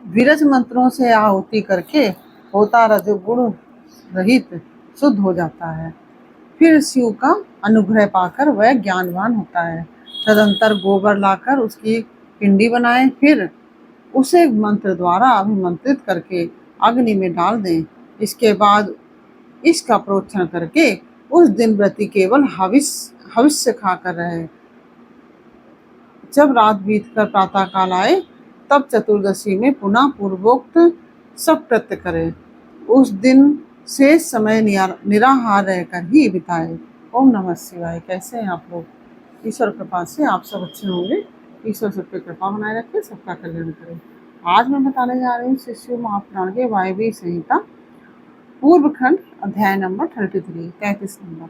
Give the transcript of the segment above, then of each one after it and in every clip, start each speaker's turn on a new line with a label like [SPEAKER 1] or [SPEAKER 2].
[SPEAKER 1] विरज मंत्रों से आहुति करके होता रजोगुण रहित शुद्ध हो जाता है। फिर शिव का अनुग्रह पाकर वह ज्ञानवान होता है। तदंतर गोबर लाकर उसकी पिंडी बनाए, फिर उसे मंत्र द्वारा अभिमंत्रित करके अग्नि में डाल दें। इसके बाद इसका प्रोक्षण करके उस दिन व्रती केवल हविष्य खाकर रहे। जब रात बीतकर प्रातः काल आए तब चतुर्दशी में पुनः पूर्वोक्त सब कृत्य करें। उस दिन शेष समय निराहार रहकर ही बिताए। ओम नमः शिवाय। कैसे हैं आप लोग? ईश्वर कृपा से आप सब अच्छे होंगे। ईश्वर सब पे कृपा बनाए रखे, सबका कल्याण करे। आज मैं बताने जा रही हूँ श्री शिव महापुराण के वायव्य संहिता पूर्व खंड अध्याय नंबर 33 नंबर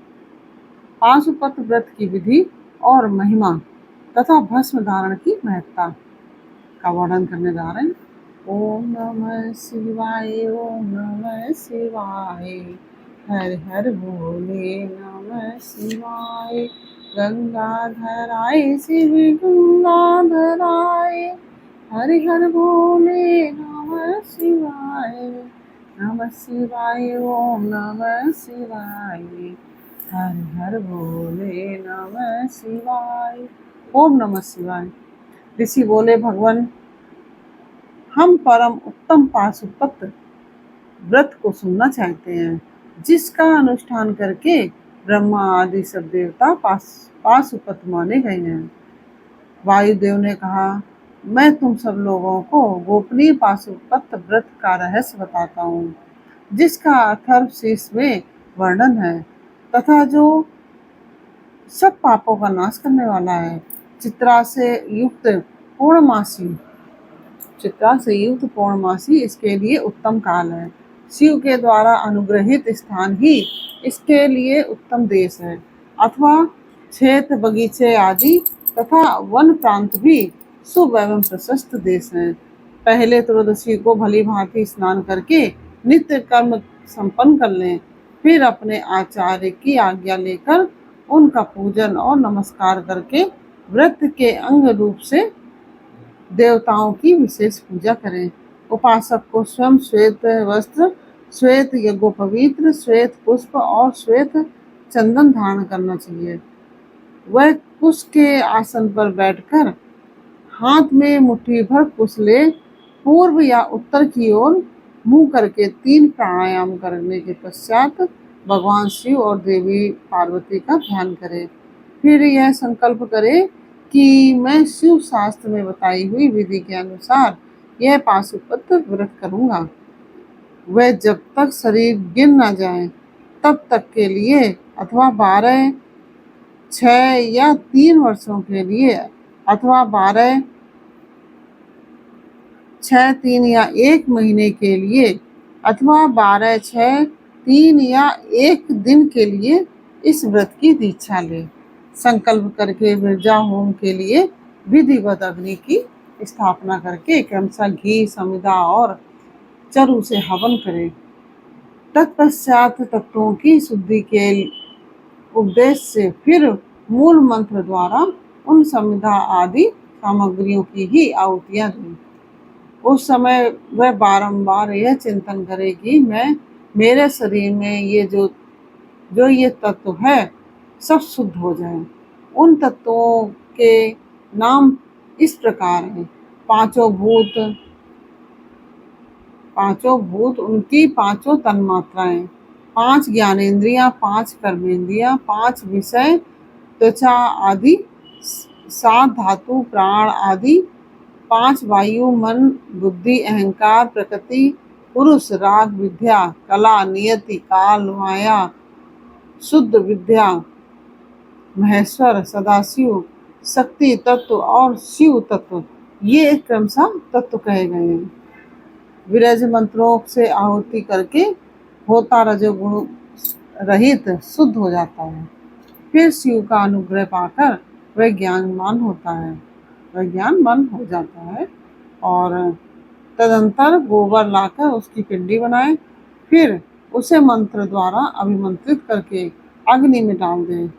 [SPEAKER 1] पाशुपत व्रत की विधि और महिमा तथा भस्म धारण की महत्ता का वर्णन करने जा रहे हैं। ओम नमः शिवाय, ओम नमः शिवाय, हर हर भोले नमः शिवाय, गंगाधराय शिव गंगाधराय, हर हर भोले नमः शिवाय, नमः शिवाय, ओम नमः शिवाय, हर हर भोले नमः शिवाय। ओम नमः शिवाय। ऋषि बोले, भगवान हम परम उत्तम पाशुपत व्रत को सुनना चाहते हैं, जिसका अनुष्ठान करके ब्रह्मा आदि सब देवता पाशुपत माने गए हैं। वायुदेव ने कहा, मैं तुम सब लोगों को गोपनीय पाशुपत व्रत का रहस्य बताता हूँ, जिसका अथर्वशीष में वर्णन है तथा जो सब पापों का नाश करने वाला है। चित्रा से युक्त पूर्णमासी इसके लिए उत्तम काल है। शिव के द्वारा अनुग्रहित स्थान ही इसके लिए उत्तम देश है, अथवा क्षेत्र बगीचे आदि तथा वन प्रांत भी शुभ एवं प्रशस्त देश है। पहले त्रयोदशी को भली भांति स्नान करके नित्य कर्म संपन्न कर लें, फिर अपने आचार्य की आज्ञा लेकर उनका पूजन और नमस्कार करके व्रत के अंग रूप से देवताओं की विशेष पूजा करें। उपासक को स्वयं श्वेत वस्त्र, श्वेत यज्ञोपवीत्र, श्वेत पुष्प और श्वेत चंदन धारण करना चाहिए। वह कुश के आसन पर बैठकर हाथ में मुट्ठी भर कुश ले पूर्व या उत्तर की ओर मुंह करके 3 प्राणायाम करने के पश्चात भगवान शिव और देवी पार्वती का ध्यान करे। फिर यह संकल्प करे कि मैं शिव शास्त्र में बताई हुई विधि के अनुसार यह पाशुपत व्रत करूंगा। वह जब तक शरीर गिर न जाए तब तक के लिए, अथवा 12, 6 या 3 वर्षों के लिए, अथवा 12, 6, 3 या 1 महीने के लिए, अथवा 12, 6, 3 या 1 दिन के लिए इस व्रत की दीक्षा ले। संकल्प करके विरजा होम के लिए विधिवत अग्नि की स्थापना करके क्रमशः घी, समिधा और चरु से हवन करे। तत्पश्चात तत्वों की शुद्धि के उपदेश से फिर मूल मंत्र द्वारा उन समिधा आदि सामग्रियों की ही आहुतियां दें। उस समय वह बारंबार यह चिंतन करे कि मेरे शरीर में ये तत्व है सब शुद्ध हो जाए। उन तत्वों के नाम इस प्रकार हैं। पांचों भूत उनकी 5 तन्मात्राएं, 5 ज्ञानेंद्रियां, 5 कर्मेंद्रियां, 5 विषय त्वचा आदि, 7 धातु प्राण आदि, 5 वायु मन बुद्धि अहंकार प्रकृति पुरुष राग विद्या कला नियति काल माया शुद्ध विद्या महेश्वर सदाशिव शक्ति तत्व और शिव तत्व, ये क्रमशः तत्व कहे गए हैं। विरज मंत्रों से आहुति करके होता रजोगुण रहित शुद्ध हो जाता है। फिर शिव का अनुग्रह पाकर वह ज्ञानवान हो जाता है और तदंतर गोबर लाकर उसकी पिंडी बनाए, फिर उसे मंत्र द्वारा अभिमंत्रित करके अग्नि में डाल दें।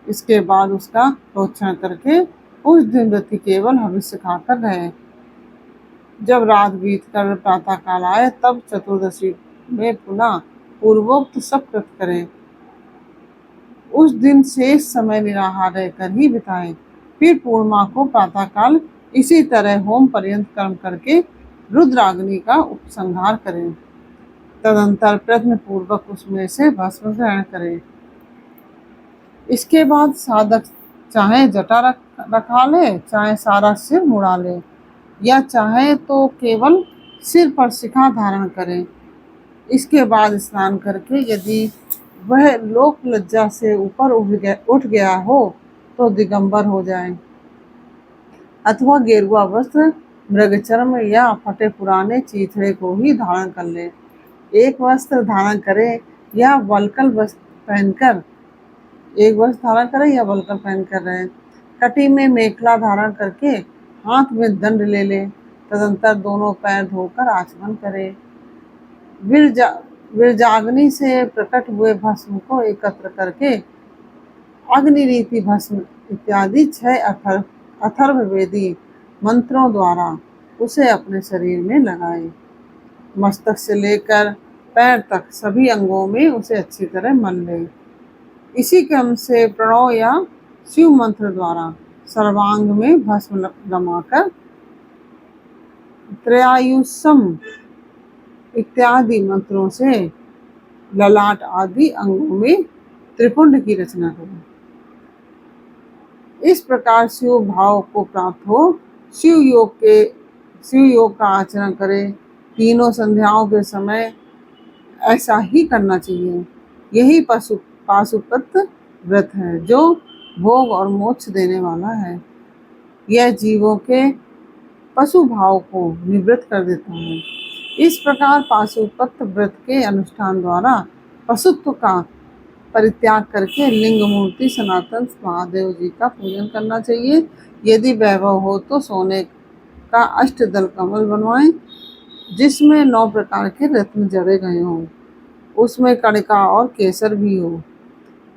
[SPEAKER 1] इसके बाद उसका प्रोक्षण करके उस दिन व्रती केवल हविष्य खाकर रहे। जब रात बीत कर प्रातः काल आए तब चतुर्दशी में पुनः पूर्वोक्त सब कृत करें। उस दिन शेष समय निराहार रहकर ही बिताएं। फिर पूर्णिमा को प्रातः काल इसी तरह होम पर्यंत कर्म करके रुद्राग्नि का उपसंहार करें। तदंतर प्रयत्न पूर्वक उसमें से भस्म ग्रहण करें। इसके बाद साधक चाहे जटा रखा ले, चाहे सारा सिर मुड़ा ले, या चाहे तो केवल सिर पर शिखा धारण करें। इसके बाद स्नान करके यदि वह लोक लज्जा से ऊपर उठ गया हो तो दिगंबर हो जाए, अथवा गेरुआ वस्त्र, मृगचर्म या फटे पुराने चीथड़े को ही धारण कर ले। एक वस्त्र धारण करे या वल्कल वस्त्र पहनकर रहे। कटी में मेखला धारण करके हाथ में दंड ले ले। तदंतर दोनों पैर धोकर आचमन करे। विरजाग्नि से प्रकट हुए भस्म को एकत्र करके अग्नि रीति भस्म इत्यादि 6 अथर्ववेदी मंत्रों द्वारा उसे अपने शरीर में लगाए। मस्तक से लेकर पैर तक सभी अंगों में उसे अच्छी तरह मल ले। इसी क्रम से प्रणव या शिव मंत्र द्वारा सर्वांग में भस्म रमाकर त्रयायुषम इत्यादि मंत्रों से ललाट आदि अंगों में त्रिपुंड की रचना करें। इस प्रकार शिव भाव को प्राप्त हो शिव योग का आचरण करें। तीनों संध्याओं के समय ऐसा ही करना चाहिए। यही पाशुपत व्रत है जो भोग और मोक्ष देने वाला है। यह जीवों के पशु भाव को निवृत्त कर देता है। इस प्रकार पाशुपत व्रत के अनुष्ठान द्वारा पशुत्व का परित्याग करके लिंग मूर्ति सनातन महादेव जी का पूजन करना चाहिए। यदि वैभव हो तो सोने का अष्टदल कमल बनवाएं जिसमें 9 प्रकार के रत्न जड़े गए हों, उसमें कणिका और केसर भी हो।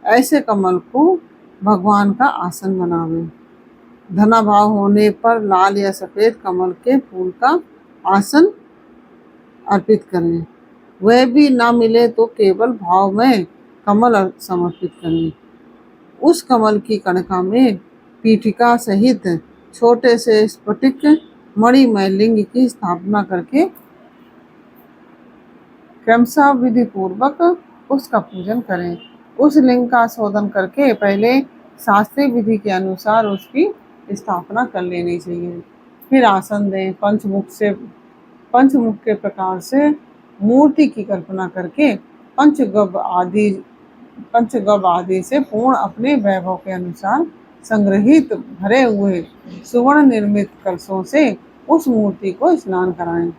[SPEAKER 1] ऐसे कमल को भगवान का आसन बनावे। धनाभाव होने पर लाल या सफेद कमल के फूल का आसन अर्पित करें। वह भी ना मिले तो केवल भाव में कमल समर्पित करें। उस कमल की कणिका में पीठिका सहित छोटे से स्फटिक मणिमय लिंग की स्थापना करके क्रमशः विधि पूर्वक उसका पूजन करें। उस लिंग का शोधन करके पहले शास्त्रीय विधि के अनुसार उसकी स्थापना कर लेनी चाहिए। फिर आसन दें। पंचमुख के प्रकार से मूर्ति की कल्पना करके पंचगव आदि से पूर्ण अपने वैभव के अनुसार संग्रहित भरे हुए सुवर्ण निर्मित कलशों से उस मूर्ति को स्नान कराएं।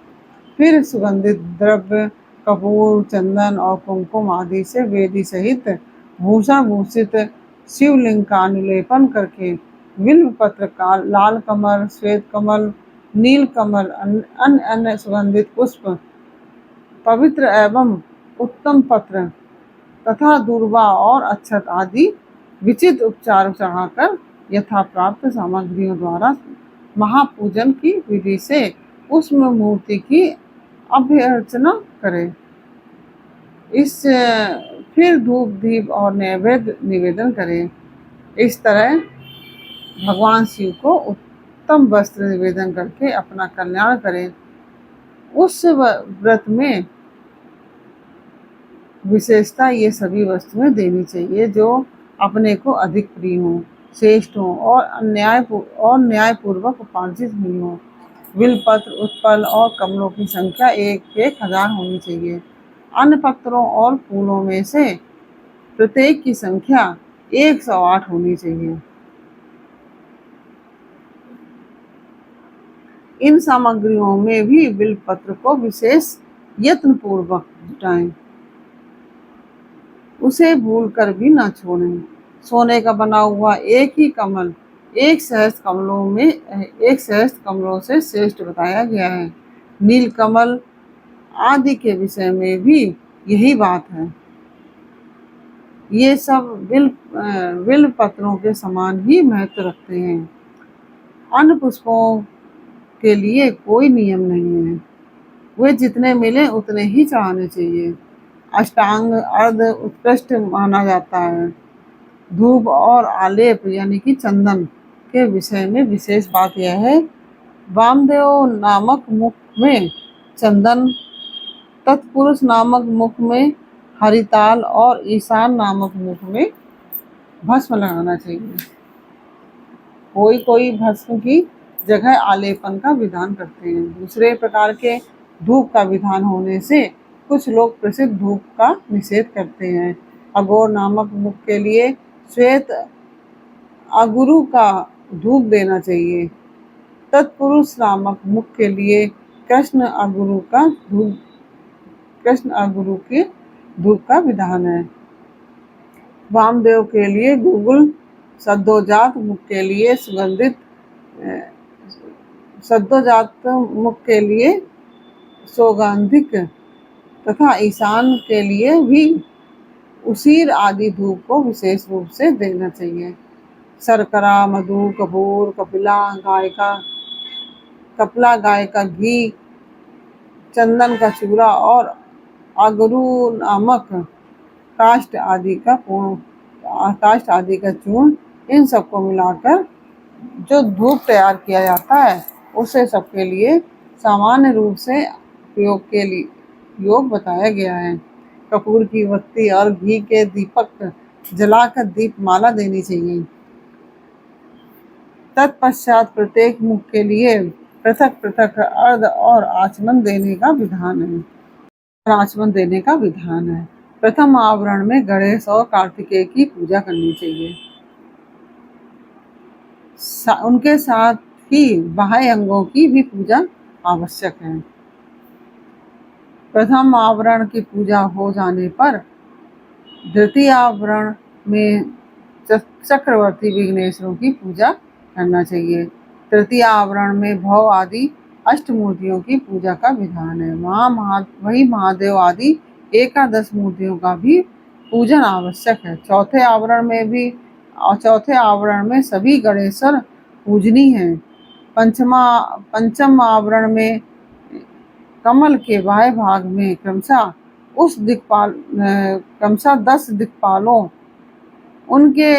[SPEAKER 1] फिर सुगंधित द्रव्य, कपूर, चंदन और कुमकुम आदि से वेदी सहित भूषण भूषित शिवलिंग का अनुलेपन करके बिल्व पत्र का लाल कमल, श्वेत कमल, नील कमल, अन्य सुगंधित पुष्प, पवित्र एवं उत्तम पत्र तथा दूर्वा और अक्षत आदि विचित्र उपचार चढ़ाकर यथा प्राप्त सामग्रियों द्वारा महापूजन की विधि से उस मूर्ति की अभ्यर्चना करें। फिर धूप दीप और नैवेद्य निवेदन करें। इस तरह भगवान शिव को उत्तम वस्त्र निवेदन करके अपना कल्याण करें। उस व्रत में विशेषता ये सभी वस्तुएं देनी चाहिए जो अपने को अधिक प्रिय हो, श्रेष्ठ हो और न्यायपूर्वक उपार्जित हुई हो। बिलपत्र, उत्पल और कमलों की संख्या 1000 होनी चाहिए। अन्य पत्रों और फूलों में से प्रत्येक की संख्या 108 होनी चाहिए। इन सामग्रियों में भी बिलपत्र को विशेष यत्न पूर्वक जुटाएं। उसे भूलकर भी न छोड़ें। सोने का बना हुआ एक ही कमल 1 सहस्त्र कमलों से श्रेष्ठ बताया गया है। नील कमल आदि के विषय में भी यही बात है। ये सब बिल्व पत्रों के समान ही महत्व रखते हैं। अन्य पुष्पों के लिए कोई नियम नहीं है, वे जितने मिले उतने ही चढ़ाने चाहिए। अष्टांग अर्ध उत्कृष्ट माना जाता है। धूप और आलेप यानी कि चंदन के विषय में विशेष बात यह है, वामदेव नामक मुख में चंदन, तत्पुरुष नामक मुख में हरिताल और ईशान नामक मुख में भस्म लगाना चाहिए। कोई कोई भस्म की जगह आलेपन का विधान करते हैं। दूसरे प्रकार के धूप का विधान होने से कुछ लोग प्रसिद्ध धूप का निषेध करते हैं। अघोर नामक मुख के लिए श्वेत अगुरु का धूप देना चाहिए। तत्पुरुष नामक मुख के लिए कृष्ण अगुरु के धूप का विधान है। वामदेव के लिए गुगुल, सद्योजात मुख के लिए सुगंधित, सद्योजात मुख के लिए सौगंधिक तथा ईशान के लिए भी उसीर आदि धूप को विशेष रूप से देना चाहिए। शर्करा, मधु, कपूर, कपिला गाय का घी, चंदन का चूरा और अगरू नामक काष्ठ आदि का चूर्ण, इन सबको मिलाकर जो धूप तैयार किया जाता है उसे सबके लिए सामान्य रूप से योग बताया गया है। कपूर की बत्ती और घी के दीपक जलाकर दीपमाला देनी चाहिए। तत्पश्चात प्रत्येक मुख के लिए पृथक पृथक अर्घ और आचमन देने का विधान है। प्रथम आवरण में गणेश और कार्तिकेय की पूजा करनी चाहिए। उनके साथ ही बाह्य अंगों की भी पूजा आवश्यक है। प्रथम आवरण की पूजा हो जाने पर द्वितीय आवरण में चक्रवर्ती विघ्नेश्वरों की पूजा करना चाहिए। तृतीय आवरण में भव आदि अष्टमूर्तियों की पूजा का विधान है। वही महादेव आदि एकादश मूर्तियों का भी पूजन आवश्यक है। चौथे आवरण में सभी गणेश्वर पूजनीय हैं। पंचम आवरण में कमल के बाह्य भाग में क्रमशः 10 दिक्पालों, उनके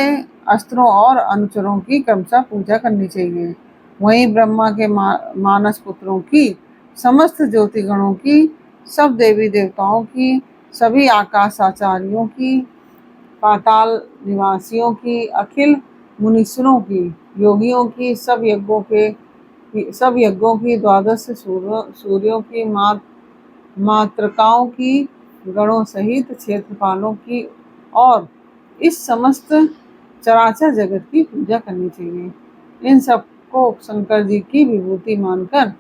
[SPEAKER 1] अस्त्रों और अनुचरों की क्रमशः पूजा करनी चाहिए। वहीं ब्रह्मा के मानस पुत्रों की, समस्त ज्योतिगणों की, सब देवी देवताओं की, सभी आकाशाचार्यों की, पाताल निवासियों की, अखिल मुनीश्वरों की, योगियों की, सब यज्ञों की, 12 सूर्यों की, मातृकाओं की, गणों सहित क्षेत्रपालों की और इस समस्त चराचर जगत की पूजा करनी चाहिए। इन सबको शंकर जी की विभूति मानकर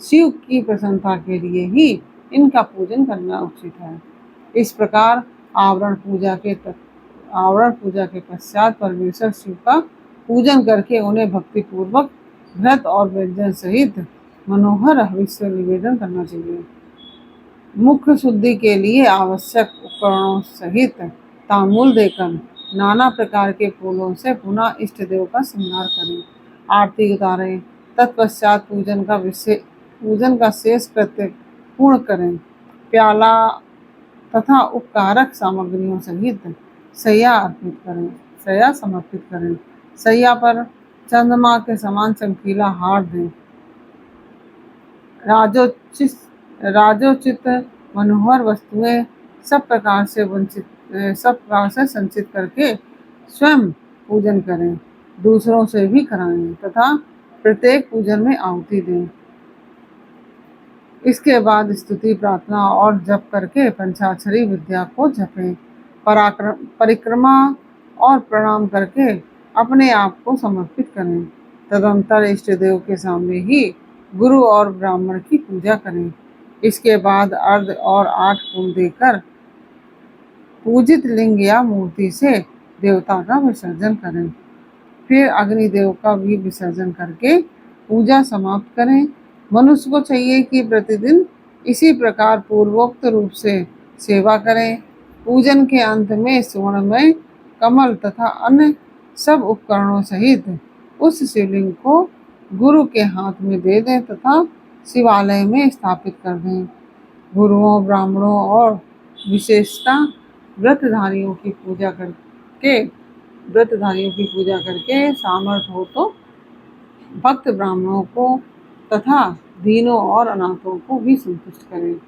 [SPEAKER 1] शिव की प्रसन्नता के लिए ही इनका पूजन करना उचित है। इस प्रकार आवरण पूजा के पश्चात परमेश्वर शिव का पूजन करके उन्हें भक्ति पूर्वक घृत और व्यंजन सहित मनोहर हविष्य निवेदन करना चाहिए। मुख शुद्धि के लिए आवश्यक उपकरणों सहित तांबूल देकर नाना प्रकार के फूलों से पुनः इष्ट देव का श्रृंगार करें, आरती उतारें। तत्पश्चात पूजन का शेष कृत्य पूर्ण करें। प्याला तथा उपकारक सामग्रियों सहित शय्या समर्पित करें। शय्या पर चंद्रमा के समान चमकीला हार दें। राजोचित मनोहर वस्तुएं सब प्रकार से संचित करके स्वयं पूजन करें, दूसरों से भी कराएं तथा प्रत्येक पूजन में आहुति दें। इसके बाद स्तुति, प्रार्थना और जप करके पंचाक्षरी विद्या को जपें। परिक्रमा और प्रणाम करके अपने आप को समर्पित करें। तदंतर इष्ट देव के सामने ही गुरु और ब्राह्मण की पूजा करें। इसके बाद अर्घ और 8 फूल देकर पूजित लिंग या मूर्ति से देवता का विसर्जन करें। फिर अग्निदेव का भी विसर्जन करके पूजा समाप्त करें। मनुष्य को चाहिए कि प्रतिदिन इसी प्रकार पूर्वोक्त रूप से सेवा करें। पूजन के अंत में स्वर्णमय कमल तथा अन्य सब उपकरणों सहित उस शिवलिंग को गुरु के हाथ में दे दें तथा शिवालय में स्थापित कर दें। गुरुओं, ब्राह्मणों और विशेषता व्रतधारियों की पूजा करके सामर्थ्य हो तो भक्त ब्राह्मणों को तथा दीनों और अनाथों को भी संतुष्ट करें।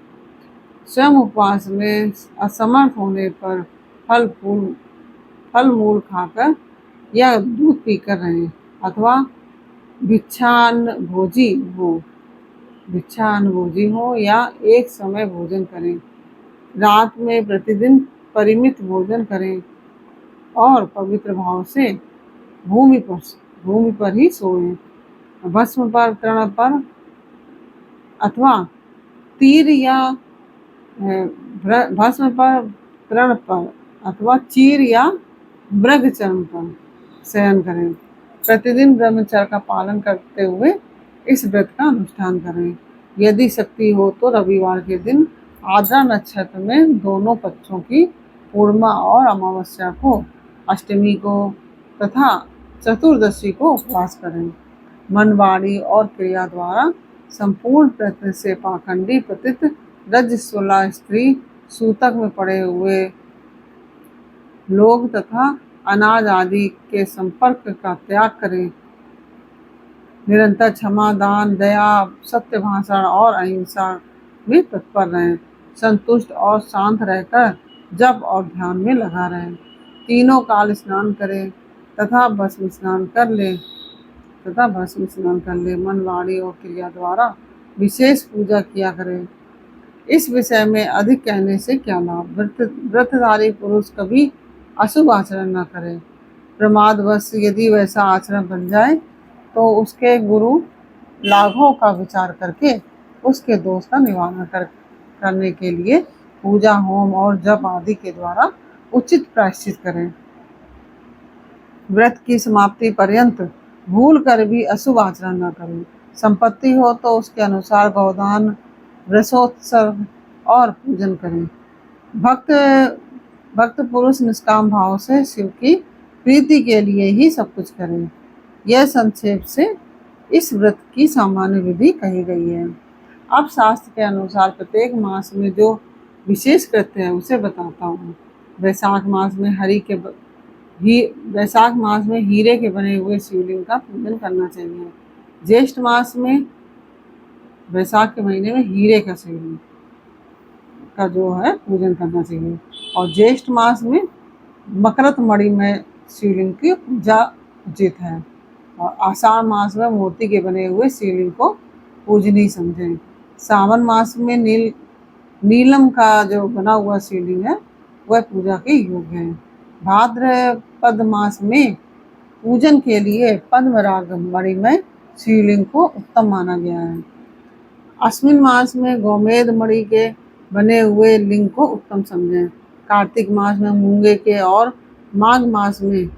[SPEAKER 1] स्वयं उपवास में असमर्थ होने पर फल मूल खाकर या दूध पीकर रहें अथवा भिक्षान्न भोजी हो या एक समय भोजन करें। रात में प्रतिदिन परिमित भोजन करें और पवित्र भाव से भूमि पर ही सोएं। भस्म पर, तृण पर अथवा तीर या भस्म पर, तृण पर अथवा चीर या मृग चर्म पर शयन करें। प्रतिदिन ब्रह्मचर्य का पालन करते हुए इस व्रत का अनुष्ठान करें। यदि शक्ति हो तो रविवार के दिन आद्रा नक्षत्र में दोनों पक्षों की पूर्णिमा और अमावस्या को, अष्टमी को तथा चतुर्दशी को उपवास करें। मन, वाणी और क्रिया द्वारा संपूर्ण प्रयत्न से पाखंडी, पतित, रजस्वला स्त्री, सूतक में पड़े हुए लोग तथा अनाज आदि के संपर्क का त्याग करें। निरंतर क्षमा, दान, दया, सत्य भाषण और अहिंसा में तत्पर रहें। संतुष्ट और शांत रहकर जप और ध्यान में लगा रहें। तीनों काल स्नान करें तथा भस्म स्नान कर ले। मन, वाणी और क्रिया द्वारा विशेष पूजा किया करें। इस विषय में अधिक कहने से क्या लाभ। व्रतधारी पुरुष कभी अशुभ आचरण न करे। प्रमादवश यदि वैसा आचरण बन जाए तो उसके गुरु लाघव का विचार करके उसके दोष का निवारण करने के लिए पूजा, होम और जप आदि के द्वारा उचित प्रायश्चित करें। व्रत की समाप्ति पर्यंत भूल कर भी अशुभ आचरण न करें। संपत्ति हो तो उसके अनुसार गौदान, वृषोत्सर्ग और पूजन करें। भक्त पुरुष निष्काम भाव से शिव की प्रीति के लिए ही सब कुछ करें। यह संक्षेप से इस व्रत की सामान्य विधि कही गई है। अब शास्त्र के अनुसार प्रत्येक मास में जो विशेष कृत्य है उसे बताता हूँ। वैशाख मास में हीरे के बने हुए शिवलिंग का पूजन करना चाहिए। ज्येष्ठ मास में, वैशाख के महीने में हीरे का शिवलिंग का जो है पूजन करना चाहिए। और ज्येष्ठ मास में मकरत मणि में शिवलिंग की पूजा उचित है। और आषाढ़ मास में मोती के बने हुए शिवलिंग को पूजनीय समझें। सावन मास में नीलम का जो बना हुआ शिवलिंग है वह पूजा के योग्य है। भाद्रपद मास में पूजन के लिए पद्मराग मणि में शिवलिंग को उत्तम माना गया है। अश्विन मास में गोमेद मणि के बने हुए लिंग को उत्तम समझें। कार्तिक मास में मूंगे के और माघ मास में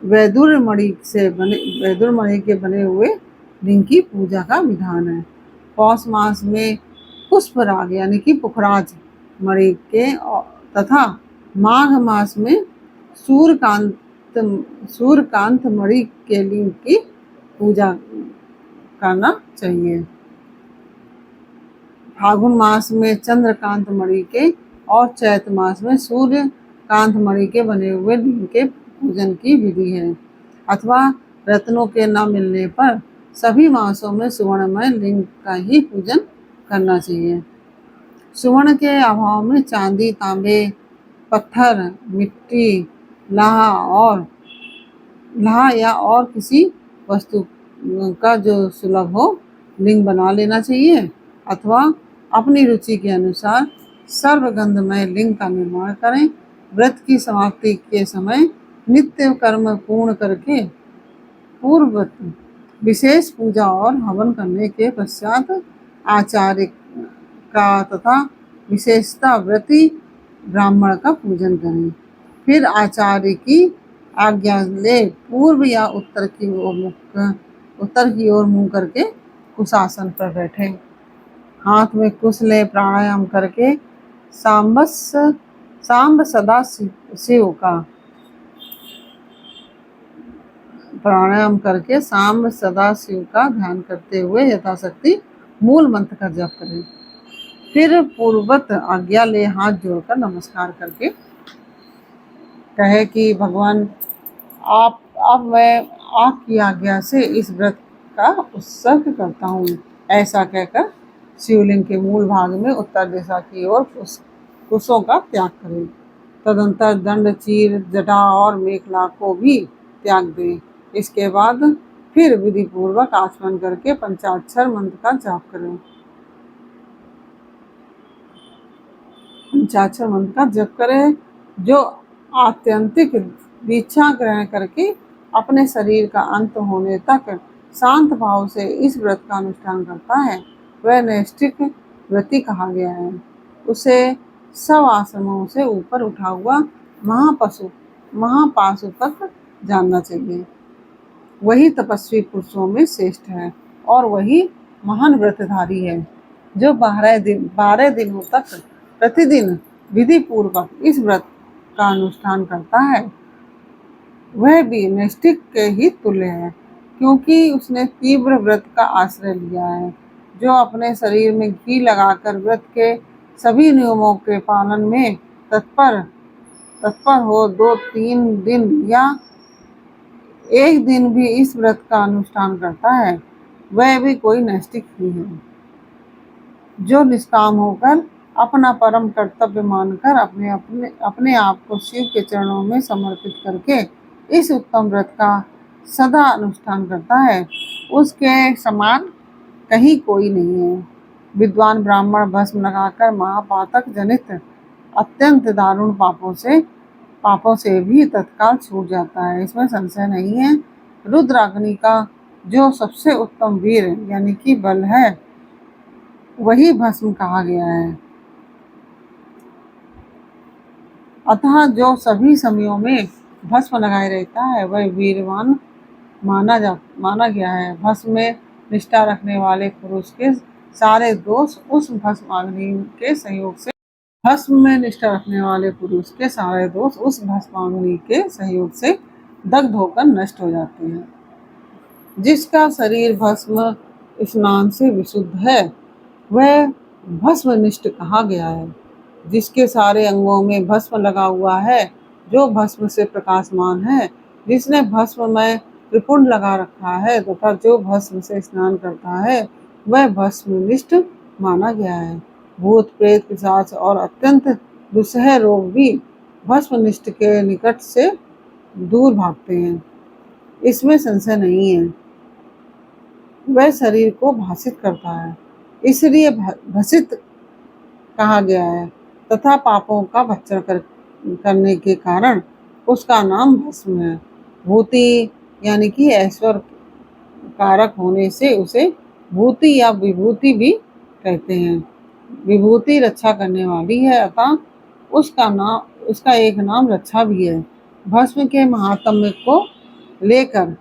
[SPEAKER 1] वैदुर मणि के बने हुए लिंग की पूजा का विधान है। पौष मास में पुष्पराग यानी कि पुखराज मणि के तथा माघ मास में सूर्यकांत मणि के लिंग की पूजा करना चाहिए। फागुन मास में चंद्रकांत मणि के और चैत मास में सूर्यकांत मणि के बने हुए लिंग के पूजन की विधि है। अथवा रत्नों के न मिलने पर सभी मासों में सुवर्णमय लिंग का ही पूजन करना चाहिए। सुवर्ण के अभाव में चांदी, तांबे, पत्थर, मिट्टी, लाह या और किसी वस्तु का जो सुलभ हो लिंग बना लेना चाहिए। अथवा अपनी रुचि के अनुसार सर्वगंधमय लिंग का निर्माण करें। व्रत की समाप्ति के समय नित्य कर्म पूर्ण करके पूर्ववत विशेष पूजा और हवन करने के पश्चात आचार्य का तथा विशेषता व्रती ब्राह्मण का पूजन करें। फिर आचार्य की आज्ञा ले पूर्व या उत्तर की ओर मुंह करके कुशासन पर बैठे। हाथ में कुश ले प्राणायाम करके सांब सदा शिव का प्राणायाम करके शाम सदा शिव का ध्यान करते हुए यथाशक्ति मूल मंत्र का जप करें। फिर पूर्ववत आज्ञा ले हाथ जोड़कर नमस्कार करके कहे कि भगवान आप अब मैं आपकी आज्ञा से इस व्रत का उत्सर्ग करता हूँ। ऐसा कहकर शिवलिंग के मूल भाग में उत्तर दिशा की ओर कुशों का त्याग करें। तदंतर दंड, चीर, जटा और मेखला को भी त्याग दें। इसके बाद फिर विधि पूर्वक आचमन करके पंचाक्षर मंत्र का जाप करें। पंचाक्षर मंत्र का जप करें जो आत्यंतिक दीक्षा ग्रहण करके अपने शरीर का अंत होने तक शांत भाव से इस व्रत का अनुष्ठान करता है वह नैष्ठिक व्रती कहा गया है। उसे सब आश्रमों से ऊपर उठा हुआ महापाशुपत जानना चाहिए। वही तपस्वी पुरुषों में श्रेष्ठ है और वही महान व्रतधारी है जो 12 दिनों तक प्रतिदिन विधि पूर्वक इस व्रत का अनुष्ठान करता है। वह भी नैष्ठिक के ही तुल्य है क्योंकि उसने तीव्र व्रत का आश्रय लिया है। जो अपने शरीर में घी लगाकर व्रत के सभी नियमों के पालन में तत्पर हो 2-3 दिन या एक दिन भी इस व्रत का अनुष्ठान करता है वह भी कोई नैष्ठिक ही है। जो निष्काम होकर अपना परम कर्तव्य मानकर अपने आप को शिव के चरणों में समर्पित करके इस उत्तम व्रत का सदा अनुष्ठान करता है उसके समान कहीं कोई नहीं है। विद्वान ब्राह्मण भस्म लगाकर महापातक जनित अत्यंत दारुण पापों से भी तत्काल छूट जाता है, इसमें संशय नहीं है। रुद्राग्नि का जो सबसे उत्तम वीर यानी कि बल है वही भस्म कहा गया है। अतः जो सभी समयों में भस्म लगाए रहता है वह वीरवान माना गया है। भस्म में निष्ठा रखने वाले पुरुष के सारे दोष उस भस्माग्नि के सहयोग से दग्ध होकर नष्ट हो जाते हैं। जिसका शरीर भस्म स्नान से विशुद्ध है वह भस्मनिष्ठ कहा गया है। जिसके सारे अंगों में भस्म लगा हुआ है, जो भस्म से प्रकाशमान है, जिसने भस्म में त्रिपुंड लगा रखा है तथा जो भस्म से स्नान करता है वह भस्मनिष्ठ माना गया है। भूत प्रेत पिशाच और अत्यंत दुस्सह रोग भी भस्मनिष्ठ के निकट से दूर भागते हैं, इसमें संशय नहीं है। वह शरीर को भासित करता है इसलिए भसित कहा गया है तथा पापों का भक्षण करने के कारण उसका नाम भस्म है। भूति यानी कि ऐश्वर्य कारक होने से उसे भूति या विभूति भी कहते हैं। विभूति रक्षा करने वाली है अतः उसका एक नाम रक्षा भी है। भस्म के महात्म्य को लेकर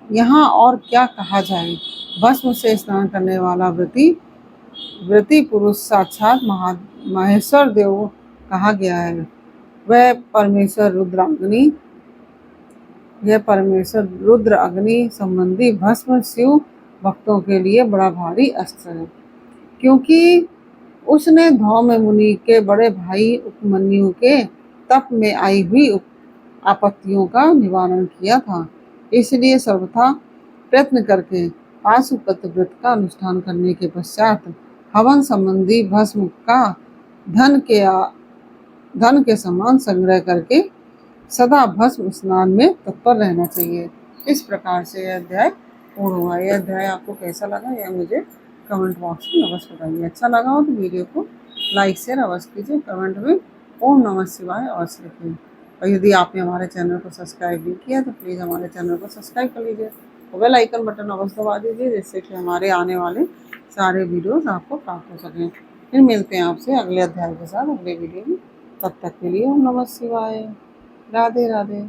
[SPEAKER 1] यहाँ और क्या कहा जाए। भस्म से स्नान करने वाला व्रती पुरुष साक्षात महेश्वर देव कहा गया है। वह परमेश्वर रुद्र अग्नि संबंधी भस्म शिव भक्तों के लिए बड़ा भारी अस्त्र है क्योंकि उसने धौम्य मुनि के बड़े भाई उपमन्यु के तप में आई हुई आपत्तियों का निवारण किया था। इसलिए सर्वथा प्रयत्न करके पाशुपत व्रत का अनुष्ठान करने के पश्चात हवन संबंधी भस्म का धन के समान संग्रह करके सदा भस्म स्नान में तत्पर रहना चाहिए। इस प्रकार से यह अध्याय पूर्ण हुआ। यह अध्याय आपको कैसा लगा यह मुझे कमेंट बॉक्स में अवश्य बताइए। अच्छा लगा हो तो वीडियो को लाइक शेयर अवश्य कीजिए। कमेंट में ओम नमः शिवाय अवश्य लिखिए। और यदि आपने हमारे चैनल को सब्सक्राइब नहीं किया तो प्लीज़ हमारे चैनल को सब्सक्राइब कर लीजिए और बेल आइकन बटन अवश्य दबा दीजिए जिससे कि हमारे आने वाले सारे वीडियोस आपको प्राप्त हो सकें। फिर मिलते हैं आपसे अगले अध्याय के साथ अगले वीडियो में। तब तक के लिए ओम नमः शिवाय। राधे राधे।